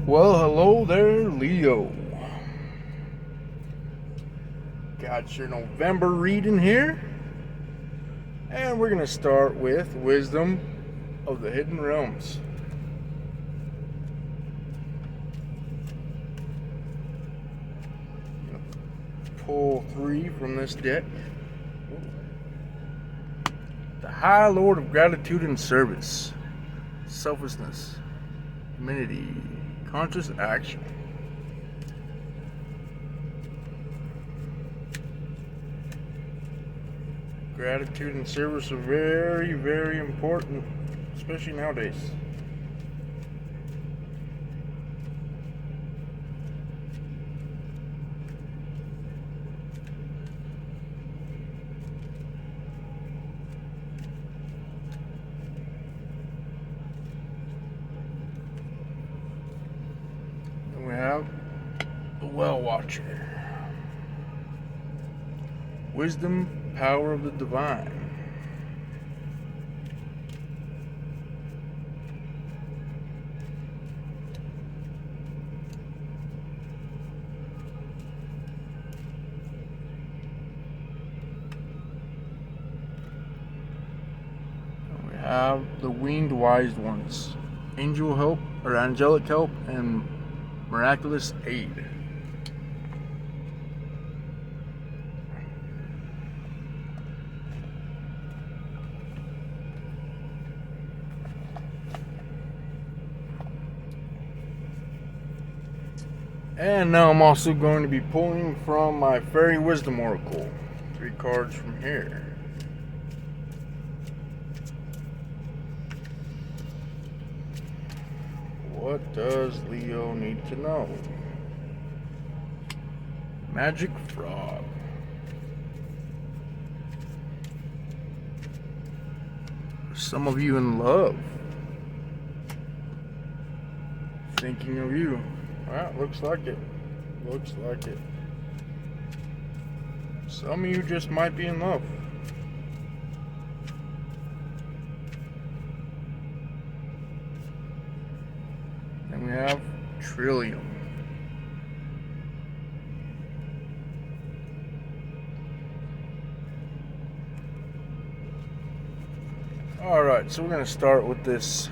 Well, hello there, Leo. Got your November reading here. And we're going to start with Wisdom of the Hidden Realms. Pull 3 from this deck. The High Lord of Gratitude and Service. Selflessness. Humility. Conscious action. Gratitude and service are very, very important, especially nowadays. And we have the Well Watcher. Wisdom, power of the divine. And we have the Winged Wise Ones. Angel help, or angelic help, and miraculous aid. And now I'm also going to be pulling from my Fairy Wisdom Oracle. 3 cards from here. What does Leo need to know? Magic Frog. Some of you in love. Thinking of you. Well, looks like it. Looks like it. Some of you just might be in love. And we have Trillium. Alright, so we're going to start with this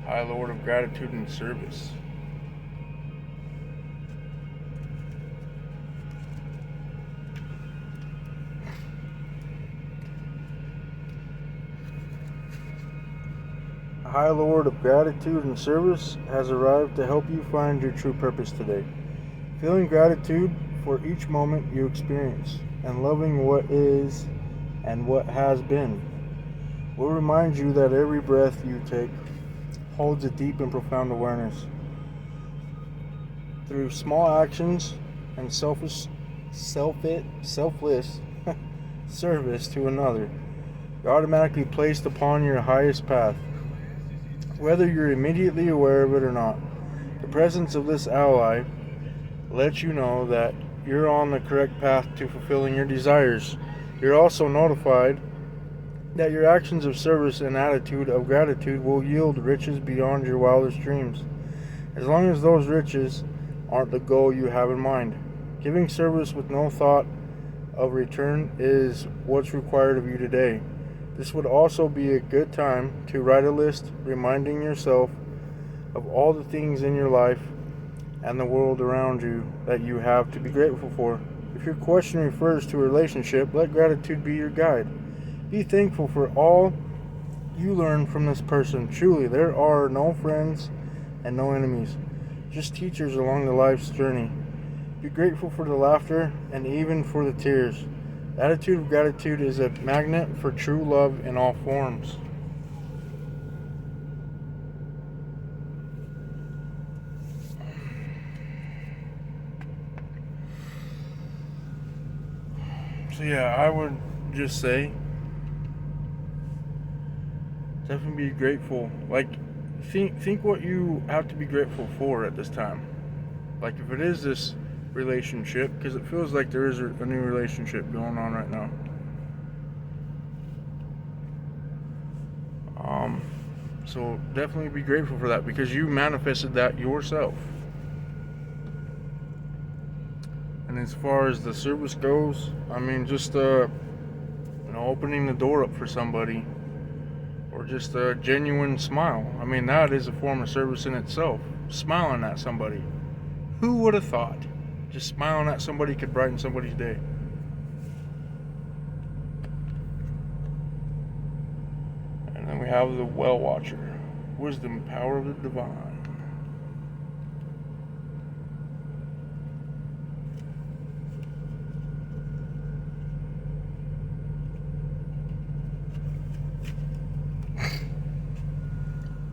High Lord of Gratitude and Service. The High Lord of Gratitude and Service has arrived to help you find your true purpose today. Feeling gratitude for each moment you experience and loving what is and what has been will remind you that every breath you take holds a deep and profound awareness. Through small actions and selfless service to another, you're automatically placed upon your highest path. Whether you're immediately aware of it or not, the presence of this ally lets you know that you're on the correct path to fulfilling your desires. You're also notified that your actions of service and attitude of gratitude will yield riches beyond your wildest dreams, as long as those riches aren't the goal you have in mind. Giving service with no thought of return is what's required of you today. This would also be a good time to write a list reminding yourself of all the things in your life and the world around you that you have to be grateful for. If your question refers to a relationship, let gratitude be your guide. Be thankful for all you learn from this person. Truly, there are no friends and no enemies, just teachers along the life's journey. Be grateful for the laughter and even for the tears. The attitude of gratitude is a magnet for true love in all forms. So yeah, I would just say definitely be grateful. Like, think what you have to be grateful for at this time. Like, if it is this relationship, because it feels like there is a new relationship going on right now. So So definitely be grateful for that, because you manifested that yourself. And as far as the service goes, I mean, just opening the door up for somebody, or just a genuine smile. I mean, that is a form of service in itself. Smiling at somebody. Who would have thought? Just smiling at somebody could brighten somebody's day. And then we have the Well Watcher. Wisdom, power of the divine.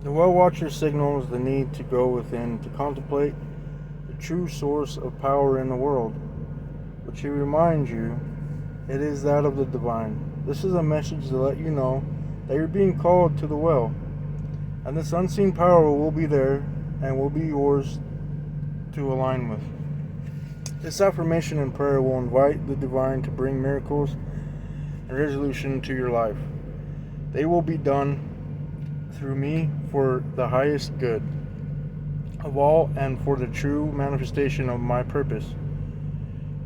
The Well Watcher signals the need to go within to contemplate the true source of power in the world, which he reminds you it is that of the divine. This is a message to let you know that you're being called to the well, and this unseen power will be there and will be yours to align with. This affirmation and prayer will invite the divine to bring miracles and resolution to your life. They will be done through me for the highest good of all and for the true manifestation of my purpose.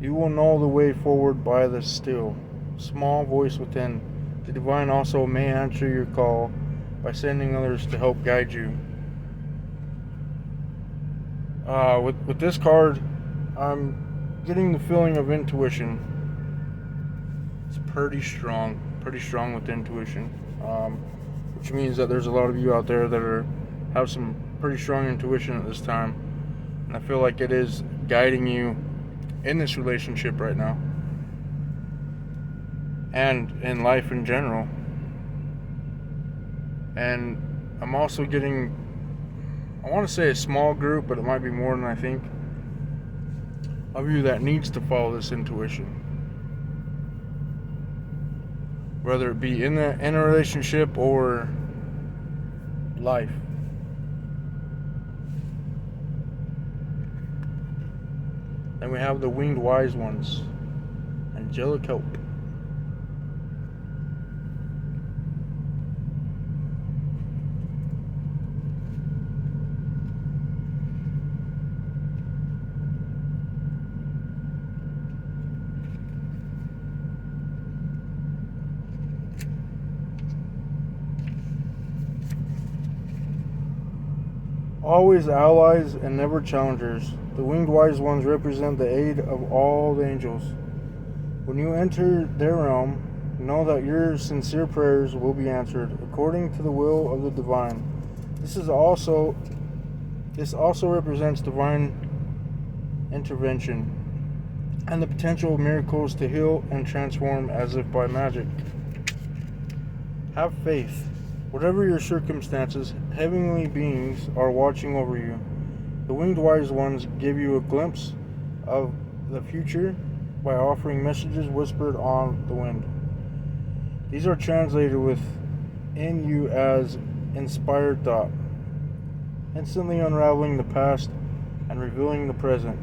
You will know the way forward by the still, small voice within. The divine also may answer your call by sending others to help guide you. With this card, I'm getting the feeling of intuition. It's pretty strong with intuition, which means that there's a lot of you out there that have some pretty strong intuition at this time, and I feel like it is guiding you in this relationship right now, and in life in general. And I'm also getting, I want to say a small group, but it might be more than I think, of you that needs to follow this intuition. Whether it be in a relationship or life. Then we have the Winged Wise Ones, Angelic Help. Always allies and never challengers. The Winged Wise Ones represent the aid of all the angels. When you enter their realm, know that your sincere prayers will be answered according to the will of the divine. This also represents divine intervention and the potential of miracles to heal and transform as if by magic. Have faith. Whatever your circumstances, heavenly beings are watching over you. The Winged Wise Ones give you a glimpse of the future by offering messages whispered on the wind. These are translated within you as inspired thought, instantly unraveling the past and revealing the present.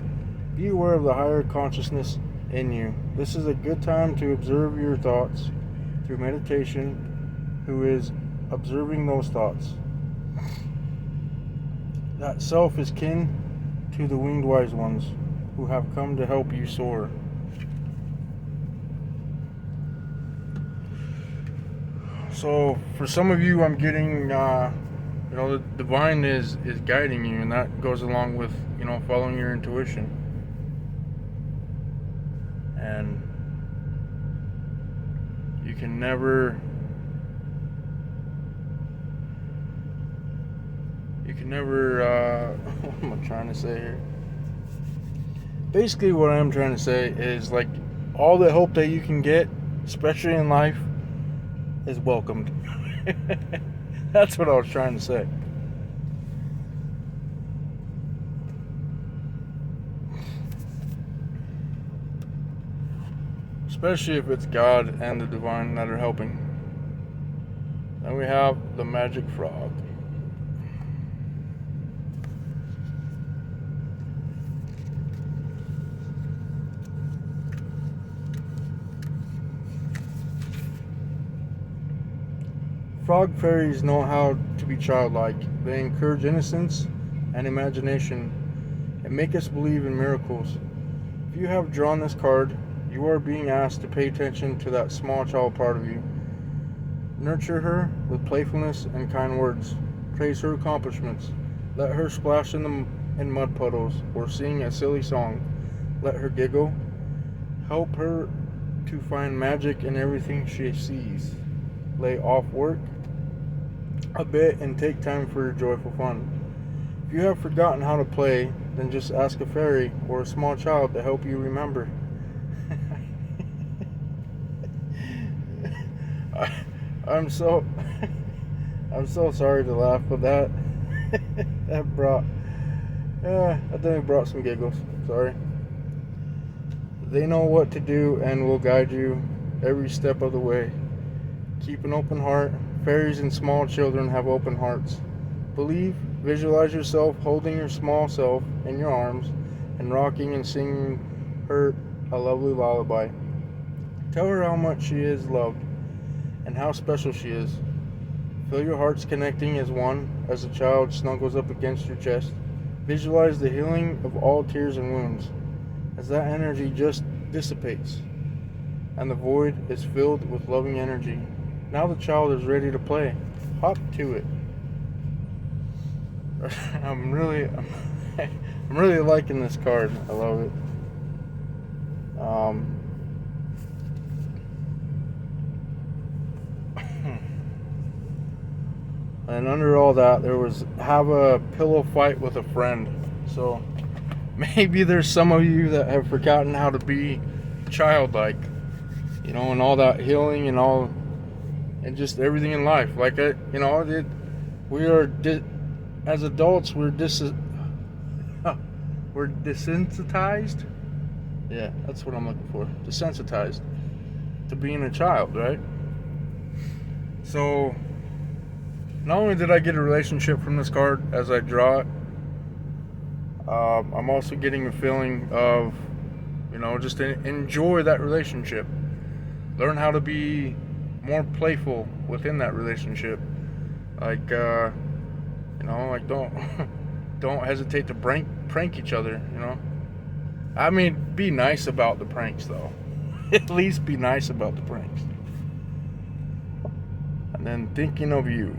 Be aware of the higher consciousness in you. This is a good time to observe your thoughts through meditation, who is observing those thoughts. That self is kin to the Winged Wise Ones who have come to help you soar. So for some of you, I'm getting, the divine is guiding you, and that goes along with, following your intuition. And you can never what am I trying to say here? Basically what I'm trying to say is, like, all the help that you can get, especially in life, is welcomed. That's what I was trying to say. Especially if it's God and the divine that are helping. Then we have the Magic Frog. Frog fairies know how to to be childlike. They encourage innocence and imagination and make us believe in miracles. If you have drawn this card, you are being asked to pay attention to that small child part of you. Nurture her with playfulness and kind words. Praise her accomplishments. Let her splash in mud puddles or sing a silly song. Let her giggle. Help her to find magic in everything she sees. Lay off work a bit and take time for joyful fun. If you have forgotten how to play, then just ask a fairy or a small child to help you remember. I'm so sorry to laugh, but that brought some giggles. Sorry. They know what to do and will guide you every step of the way. Keep an open heart. Fairies and small children have open hearts. Visualize yourself holding your small self in your arms and rocking and singing her a lovely lullaby. Tell her how much she is loved and how special she is. Feel your hearts connecting as one as the child snuggles up against your chest. Visualize the healing of all tears and wounds as that energy just dissipates and the void is filled with loving energy. Now the child is ready to play. Hop to it. I'm really liking this card. I love it. And under all that, there was have a pillow fight with a friend. So maybe there's some of you that have forgotten how to be childlike, and all that healing and just everything in life. Like we are as adults, we're desensitized. Yeah, that's what I'm looking for. Desensitized to being a child, right? So not only did I get a relationship from this card as I draw it, I'm also getting a feeling of, just enjoy that relationship. Learn how to be more playful within that relationship. Like, don't hesitate to prank each other, I mean, be nice about the pranks, though. At least be nice about the pranks. And then thinking of you.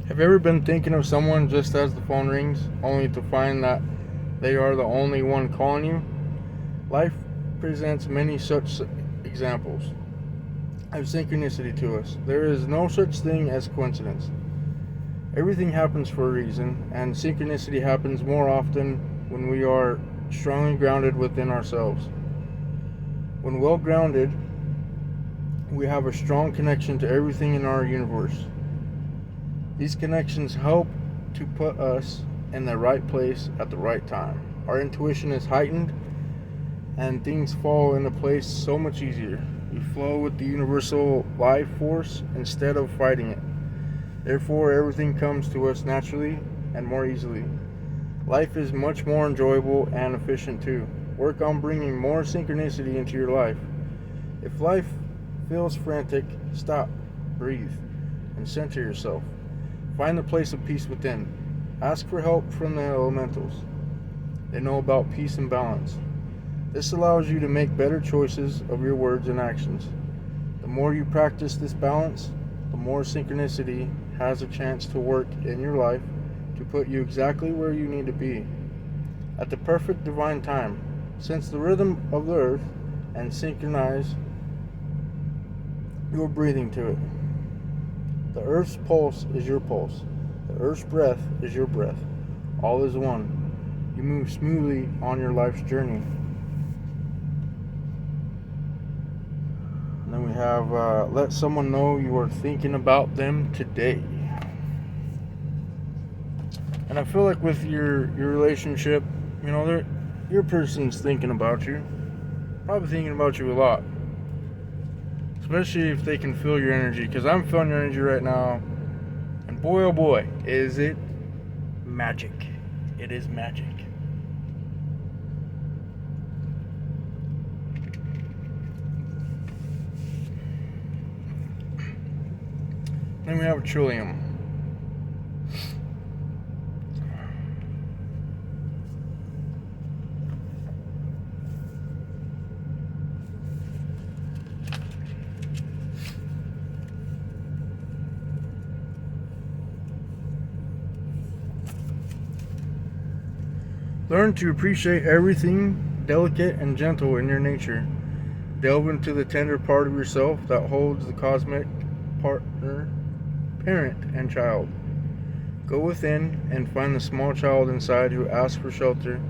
Have you ever been thinking of someone just as the phone rings, only to find that they are the only one calling you? Life presents many such examples of synchronicity to us. There is no such thing as coincidence. Everything happens for a reason, and synchronicity happens more often when we are strongly grounded within ourselves. When well grounded, we have a strong connection to everything in our universe. These connections help to put us in the right place at the right time. Our intuition is heightened and things fall into place so much easier. We flow with the universal life force instead of fighting it. Therefore, everything comes to us naturally and more easily. Life is much more enjoyable and efficient too. Work on bringing more synchronicity into your life. If life feels frantic, stop, breathe, and center yourself. Find the place of peace within. Ask for help from the elementals. They know about peace and balance. This allows you to make better choices of your words and actions. The more you practice this balance, the more synchronicity has a chance to work in your life to put you exactly where you need to be at the perfect divine time. Sense the rhythm of the earth and synchronize your breathing to it. The earth's pulse is your pulse. The earth's breath is your breath. All is one. You move smoothly on your life's journey. And then we have, let someone know you are thinking about them today. And I feel like with your relationship, your person's thinking about you. probably thinking about you a lot. Especially if they can feel your energy, because I'm feeling your energy right now. And boy, oh boy, is it magic. It is magic. Then we have a Trillium. Learn to appreciate everything delicate and gentle in your nature. Delve into the tender part of yourself that holds the cosmic partner, parent, and child. Go within and find the small child inside who asks for shelter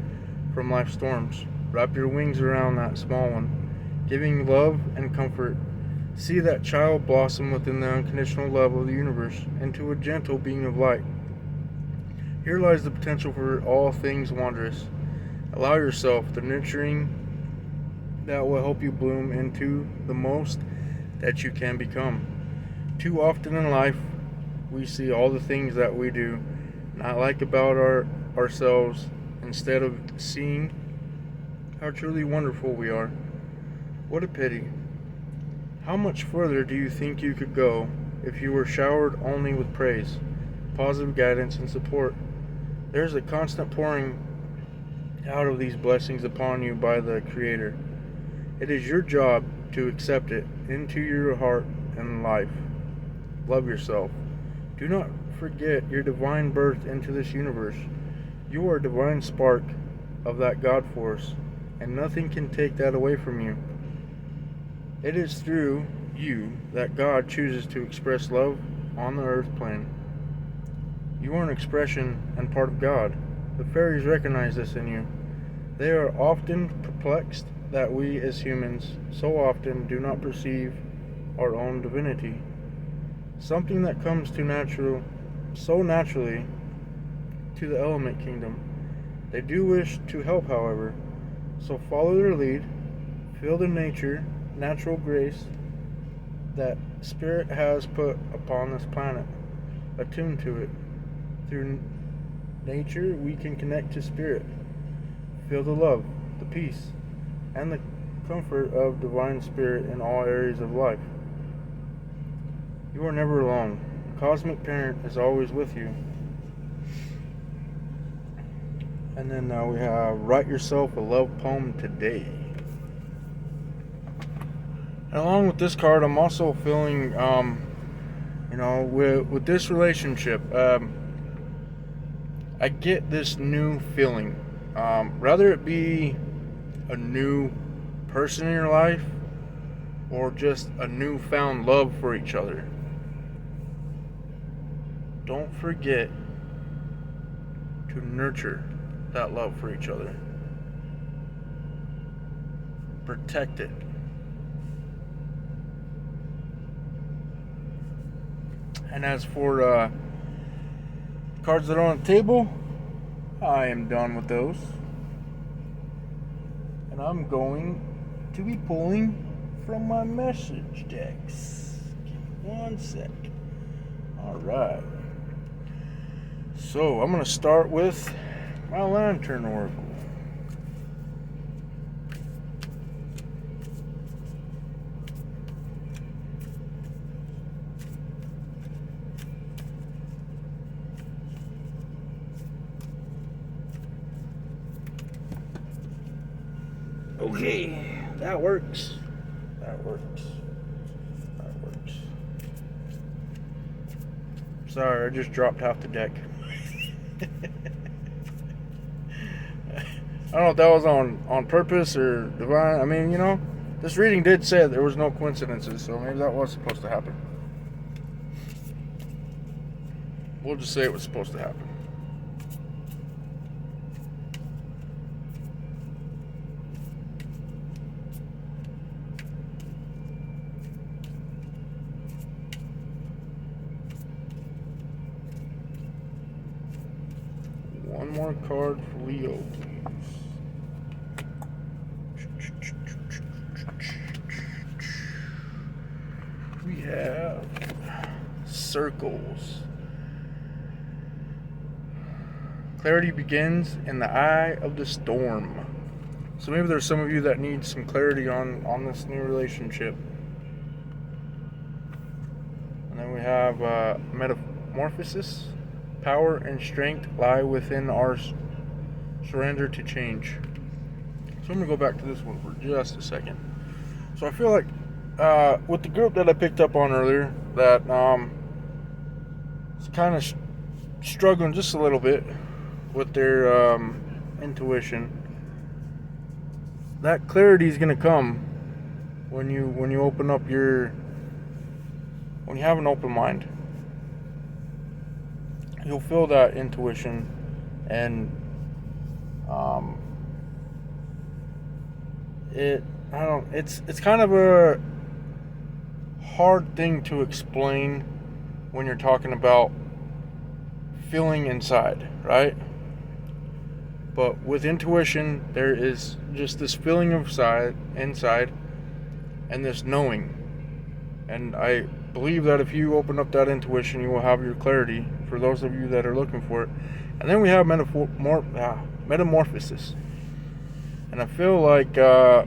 from life's storms. Wrap your wings around that small one, giving love and comfort. See that child blossom within the unconditional love of the universe into a gentle being of light. Here lies the potential for all things wondrous. Allow yourself the nurturing that will help you bloom into the most that you can become. Too often in life, we see all the things that we do not like about ourselves instead of seeing how truly wonderful we are. What a pity. How much further do you think you could go if you were showered only with praise, positive guidance, and support? There's a constant pouring out of these blessings upon you by the Creator. It is your job to accept it into your heart and life. Love yourself. Do not forget your divine birth into this universe. You are a divine spark of that God force, and nothing can take that away from you. It is through you that God chooses to express love on the earth plane. You are an expression and part of God. The fairies recognize this in you. They are often perplexed that we as humans so often do not perceive our own divinity. Something that comes to so naturally to the element kingdom. They do wish to help, however, so follow their lead, feel the natural grace that Spirit has put upon this planet. Attune to it. Through nature, we can connect to Spirit, feel the love, the peace, and the comfort of Divine Spirit in all areas of life. You are never alone. The Cosmic Parent is always with you. And then now we have Write Yourself a Love Poem Today. And along with this card, I'm also feeling, with this relationship, I get this new feeling. Rather it be a new person in your life or just a newfound love for each other. Don't forget to nurture that love for each other. Protect it. And as for cards that are on the table, I am done with those. And I'm going to be pulling from my message decks. Give me one sec. Alright. So I'm going to start with my Lantern Oracle. Okay, that works. That works. Sorry, I just dropped half the deck. I don't know if that was on purpose or divine. I mean, this reading did say there was no coincidences, so maybe that was supposed to happen. We'll just say it was supposed to happen. One more card for Leo, please. we have circles. Clarity begins in the eye of the storm. So maybe there's some of you that need some clarity on this new relationship. And then we have metamorphosis. Power and strength lie within our surrender to change. So I'm going to go back to this one for just a second. So I feel like with the group that I picked up on earlier, that it's kind of struggling just a little bit with their intuition. That clarity is going to come when you open up when you have an open mind. You'll feel that intuition, and it's kind of a hard thing to explain when you're talking about feeling inside, right? But with intuition, there is just this feeling of inside and this knowing. And I believe that if you open up that intuition, you will have your clarity, for those of you that are looking for it. And then we have metamorphosis. And I feel like for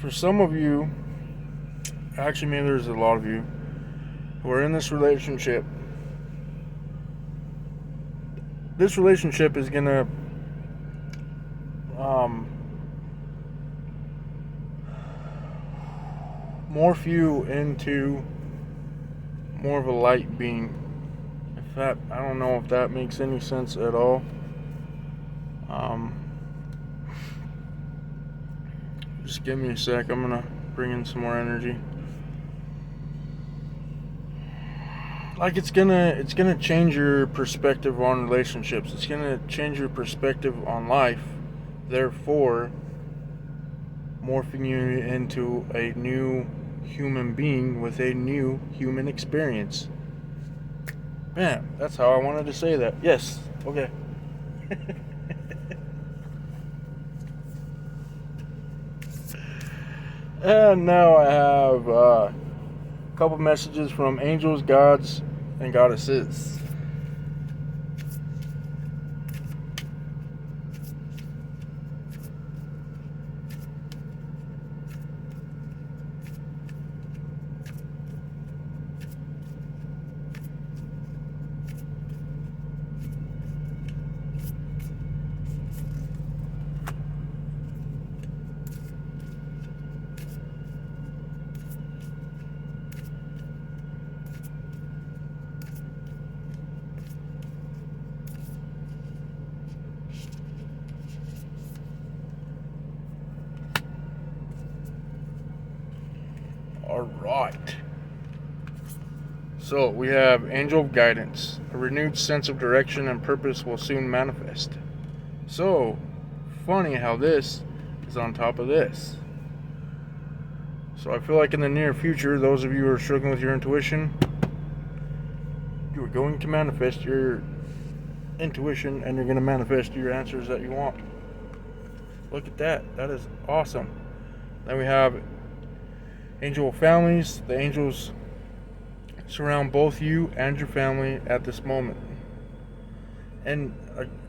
some of you, actually maybe there's a lot of you, who are in this relationship. This relationship is going to morph you into more of a light being. I don't know if that makes any sense at all. Just give me a sec. I'm going to bring in some more energy. Like it's gonna change your perspective on relationships. It's gonna change your perspective on life. Therefore, morphing you into a new human being with a new human experience. Man, that's how I wanted to say that. Yes. Okay. And now I have a couple messages from angels, gods, and goddesses. Alright. So we have angel of guidance. A renewed sense of direction and purpose will soon manifest. So, funny how this is on top of this. So I feel like in the near future, those of you who are struggling with your intuition, you are going to manifest your intuition, and you're going to manifest your answers that you want. Look at that. That is awesome. Then we have angel families. The angels surround both you and your family at this moment. And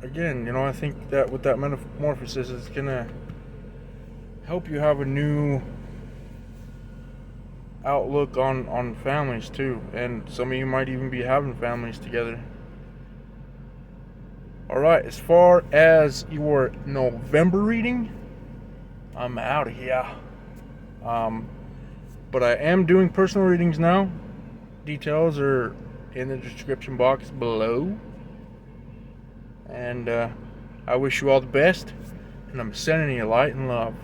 again, I think that with that metamorphosis, it's going to help you have a new outlook on families too. And some of you might even be having families together. Alright, as far as your November reading, I'm out of here. But I am doing personal readings now. Details are in the description box below. And I wish you all the best. And I'm sending you light and love.